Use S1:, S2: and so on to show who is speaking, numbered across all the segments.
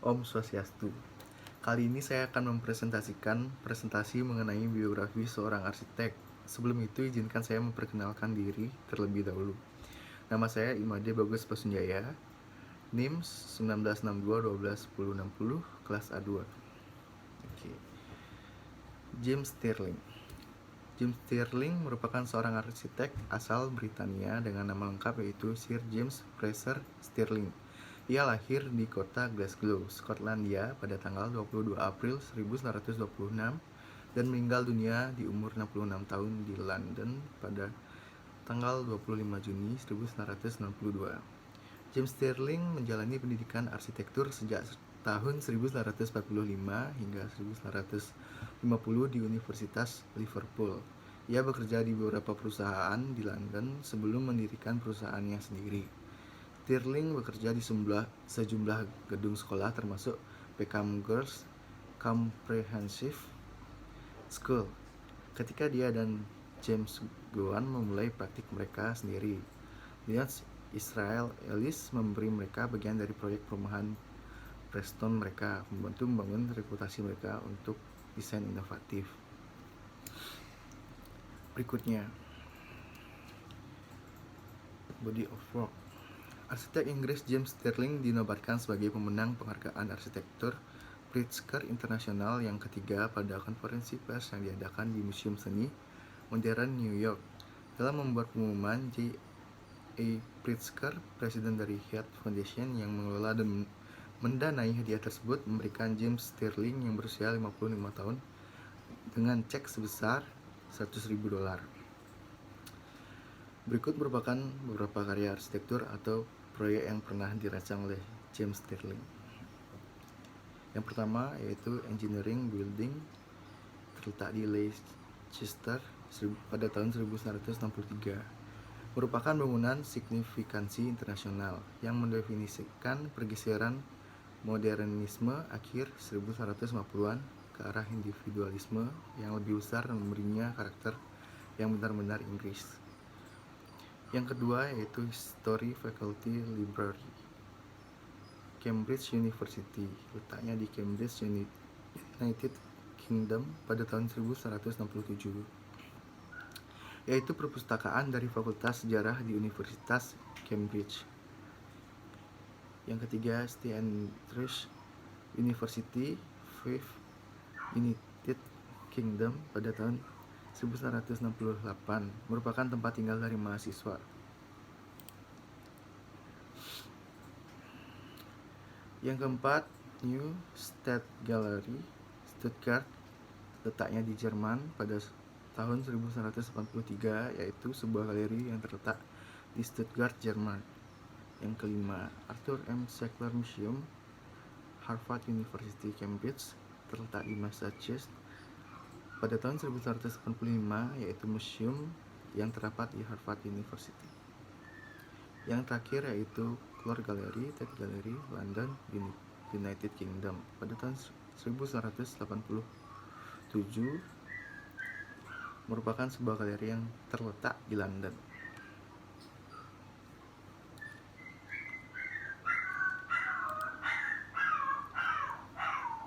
S1: Om Swastiastu. Kali ini saya akan mempresentasikan presentasi mengenai biografi seorang arsitek. Sebelum itu izinkan saya memperkenalkan diri terlebih dahulu. Nama saya Imade Bagus Pasunjaya, NIM 1962 kelas A2. Oke. James Stirling. James Stirling merupakan seorang arsitek asal Britania dengan nama lengkap yaitu Sir James Fraser Stirling. Ia lahir di kota Glasgow, Skotlandia pada tanggal 22 April 1926 dan meninggal dunia di umur 66 tahun di London pada tanggal 25 Juni 1962. James Stirling menjalani pendidikan arsitektur sejak tahun 1945 hingga 1950 di Universitas Liverpool. Ia bekerja di beberapa perusahaan di London sebelum mendirikan perusahaannya sendiri. Stirling bekerja di sejumlah gedung sekolah termasuk Peckham Girls Comprehensive School. Ketika dia dan James Gowan memulai praktik mereka sendiri, Lions Israel Ellis memberi mereka bagian dari proyek perumahan Preston mereka, membantu membangun reputasi mereka untuk desain inovatif. Berikutnya, body of work. Arsitek Inggris James Stirling dinobatkan sebagai pemenang penghargaan arsitektur Pritzker Internasional yang ketiga pada konferensi pers yang diadakan di Museum Seni Modern New York. Dalam membuat pengumuman, J.A. Pritzker, presiden dari Hyatt Foundation yang mengelola dan mendanai hadiah tersebut, memberikan James Stirling yang berusia 55 tahun dengan cek sebesar $100.000. Berikut merupakan beberapa karya arsitektur atau proyek yang pernah dirancang oleh James Stirling. Yang pertama yaitu Engineering Building, terletak di Leicester pada tahun 1963. Merupakan bangunan signifikansi internasional yang mendefinisikan pergeseran modernisme akhir 1950-an ke arah individualisme yang lebih besar dan memberinya karakter yang benar-benar Inggris. Yang kedua yaitu History Faculty Library, Cambridge University, letaknya di Cambridge, United Kingdom pada tahun 1967, yaitu perpustakaan dari Fakultas Sejarah di Universitas Cambridge. Yang ketiga St. Andrews University, Fife, United Kingdom pada tahun 1968, merupakan tempat tinggal dari mahasiswa. Yang keempat, New State Gallery, Stuttgart, letaknya di Jerman pada tahun 1983, yaitu sebuah galeri yang terletak di Stuttgart, Jerman. Yang kelima, Arthur M. Sackler Museum, Harvard University, Cambridge, terletak di Massachusetts pada tahun 1985, yaitu museum yang terdapat di Harvard University. Yang terakhir yaitu Clohr Gallery, Tate Gallery, London, United Kingdom pada tahun 1987, merupakan sebuah galeri yang terletak di London.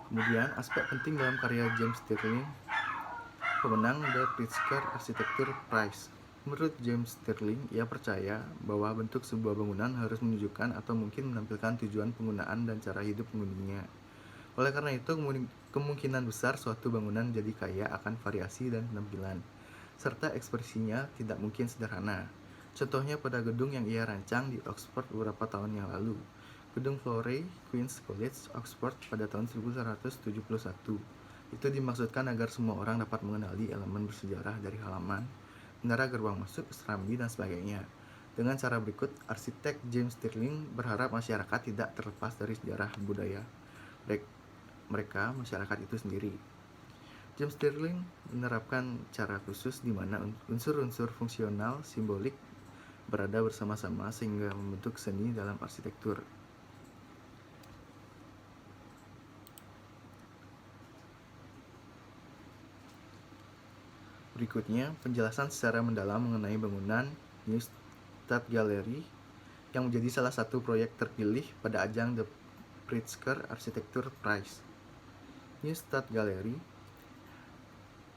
S1: Kemudian aspek penting dalam karya James Stirling, pemenang The Pritzker Architecture Prize. Menurut James Stirling, ia percaya bahwa bentuk sebuah bangunan harus menunjukkan atau mungkin menampilkan tujuan penggunaan dan cara hidup penghuninya. Oleh karena itu, kemungkinan besar suatu bangunan jadi kaya akan variasi dan penampilan, serta ekspresinya tidak mungkin sederhana. Contohnya pada gedung yang ia rancang di Oxford beberapa tahun yang lalu, gedung Florey, Queen's College, Oxford pada tahun 1971. Itu dimaksudkan agar semua orang dapat mengenali elemen bersejarah dari halaman, menara gerbang masuk, serambi, dan sebagainya. Dengan cara berikut, arsitek James Stirling berharap masyarakat tidak terlepas dari sejarah budaya mereka, masyarakat itu sendiri. James Stirling menerapkan cara khusus di mana unsur-unsur fungsional simbolik berada bersama-sama sehingga membentuk seni dalam arsitektur. Berikutnya, penjelasan secara mendalam mengenai bangunan New State Gallery yang menjadi salah satu proyek terpilih pada ajang The Pritzker Architecture Prize. Neustadt Gallery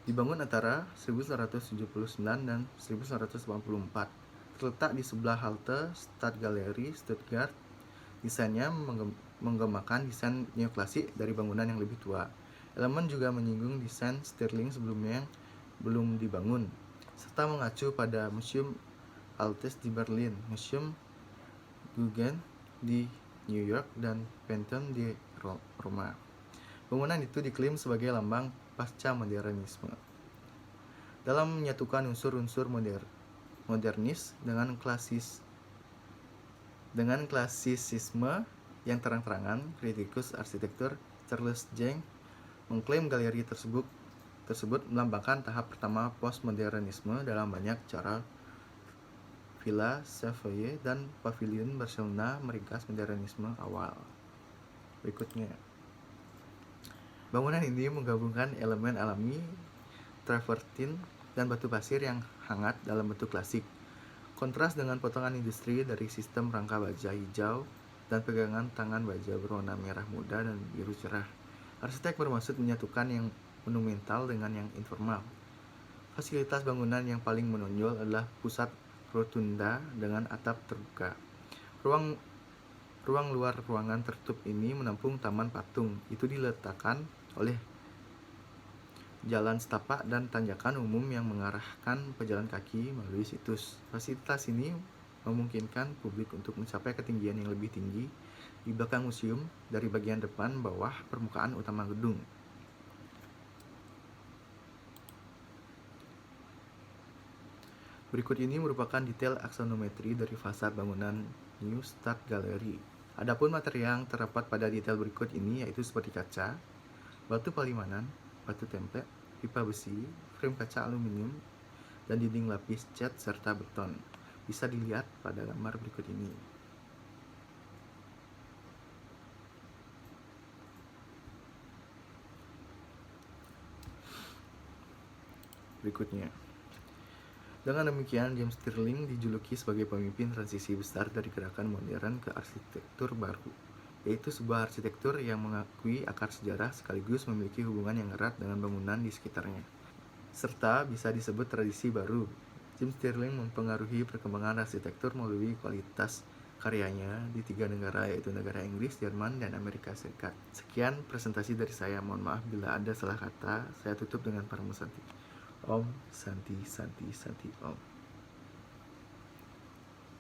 S1: dibangun antara 1979 dan 1984. Terletak di sebelah halte Stadtgalerie Stuttgart. Desainnya menggemakan desain neoklasik dari bangunan yang lebih tua. Elemen juga menyinggung desain Stirling sebelumnya yang belum dibangun, serta mengacu pada Museum Altes di Berlin, Museum Guggen di New York, dan Pantheon di Roma. Bangunan itu diklaim sebagai lambang pasca modernisme. Dalam menyatukan unsur-unsur modernis dengan klasisisme yang terang-terangan, kritikus arsitektur Charles Jeng mengklaim galeri tersebut melambangkan tahap pertama postmodernisme dalam banyak cara. Villa Savoye dan Pavilion Barcelona meringkas modernisme awal. Berikutnya, bangunan ini menggabungkan elemen alami, travertin, dan batu pasir yang hangat dalam bentuk klasik. Kontras dengan potongan industri dari sistem rangka baja hijau dan pegangan tangan baja berwarna merah muda dan biru cerah. Arsitek bermaksud menyatukan yang monumental dengan yang informal. Fasilitas bangunan yang paling menonjol adalah pusat rotunda dengan atap terbuka. Ruang luar ruangan tertutup ini menampung taman patung. Itu diletakkan oleh jalan setapak dan tanjakan umum yang mengarahkan pejalan kaki melalui situs. Fasilitas ini memungkinkan publik untuk mencapai ketinggian yang lebih tinggi di belakang museum dari bagian depan bawah permukaan utama gedung. Berikut ini merupakan detail aksonometri dari fasad bangunan Neustadt Gallery. Adapun materi yang terdapat pada detail berikut ini yaitu seperti kaca, batu palimanan, batu template, pipa besi, frame kaca aluminium, dan dinding lapis cat serta beton. Bisa dilihat pada gambar berikut ini. Berikutnya, dengan demikian James Stirling dijuluki sebagai pemimpin transisi besar dari gerakan modern ke arsitektur baru, yaitu sebuah arsitektur yang mengakui akar sejarah sekaligus memiliki hubungan yang erat dengan bangunan di sekitarnya, serta bisa disebut tradisi baru. James Stirling mempengaruhi perkembangan arsitektur melalui kualitas karyanya di 3 negara, yaitu negara Inggris, Jerman, dan Amerika Serikat. Sekian presentasi dari saya. Mohon maaf bila ada salah kata. Saya tutup dengan Paramo Santi. Om Santi Santi Santi Om.